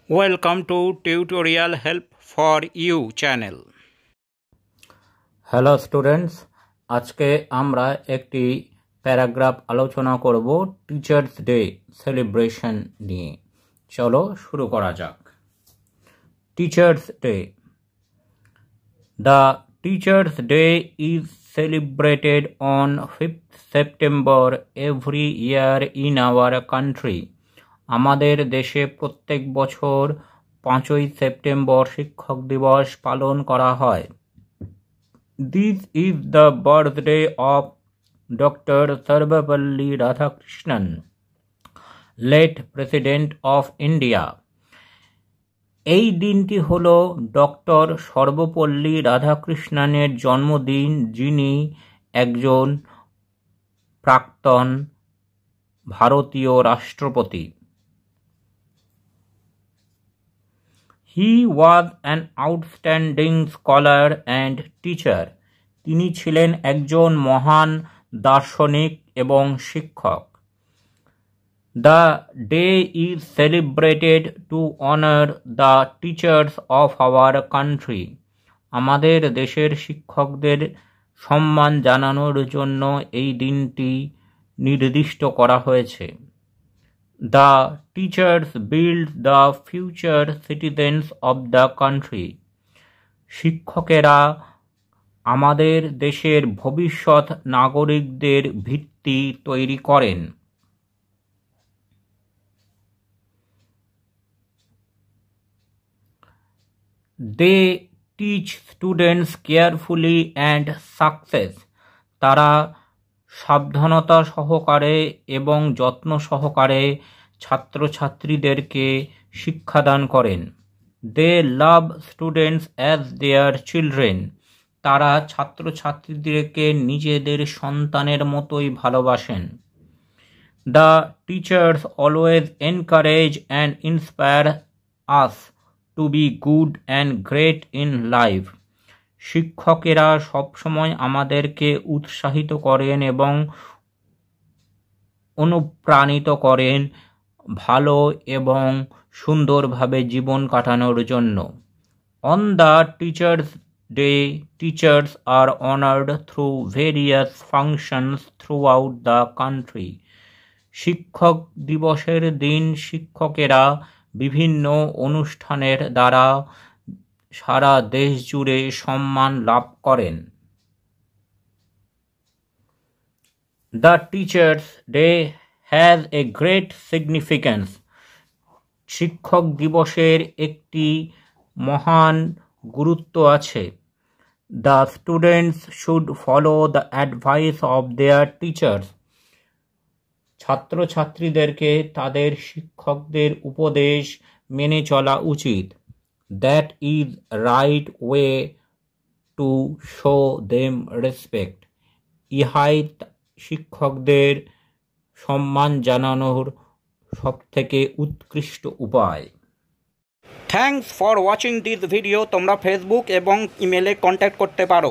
Welcome to Tutorial Help for You channel. Hello students, আজকে আমরা একটি প্যারাগ্রাফ আলোচনা করব টিচার্স ডে সেলিব্রেশন নিয়ে। চলো শুরু করা যাক। Teachers day. The teachers day is celebrated on 5th September every year in our country. আমাদের দেশে প্রত্যেক বছর 5ই সেপ্টেম্বর শিক্ষক দিবস পালন করা হয়। This is the birthday of Dr. Sarvepalli Radhakrishnan, late President of India. এই দিনটি হল ডক্টর সর্বপল্লী রাধাকৃষ্ণনের জন্মদিন, যিনি একজন প্রাক্তন ভারতীয় রাষ্ট্রপতি। He was an outstanding scholar and teacher. তিনি ছিলেন একজন মহান দার্শনিক এবং শিক্ষক। The day is celebrated to honor the teachers of our country. আমাদের দেশের শিক্ষকদের সম্মান জানানোর জন্য এই দিনটি নির্দিষ্ট করা হয়েছে। The teachers build the future citizens of the country. শিক্ষকেরা আমাদের দেশের ভবিষ্যৎ নাগরিকদের ভিত্তি তৈরি করেন। They teach students carefully and success. তারা সাবধানতা সহকারে এবং যত্ন সহকারে ছাত্রছাত্রীদেরকে শিক্ষাদান করেন। They love students as their children. তারা ছাত্রছাত্রীদেরকে নিজেদের সন্তানের মতোই ভালোবাসেন। The teachers always encourage and inspire us to be good and great in life. শিক্ষকেরা সবসময় আমাদেরকে উৎসাহিত করেন এবং অনুপ্রাণিত করেন ভালো এবং সুন্দরভাবে জীবন কাটানোর জন্য। On the Teachers' Day, teachers are honored through various functions throughout the country. শিক্ষক দিবসের দিন শিক্ষকেরা বিভিন্ন অনুষ্ঠানের দ্বারা সারা দেশ জুড়ে সম্মান লাভ করেন। The Teachers' Day has a great significance. শিক্ষক দিবসের একটি মহান গুরুত্ব আছে। The students should follow the advice of their teachers. ছাত্রছাত্রীদেরকে তাদের শিক্ষকদের উপদেশ মেনে চলা উচিত। That is right way to show them respect. ইহাই শিক্ষকদের সম্মান জানানোর সবথেকে উৎকৃষ্ট উপায়। Thanks for watching this video. তোমরা ফেসবুক এবং ইমেলে কন্ট্যাক্ট করতে পারো।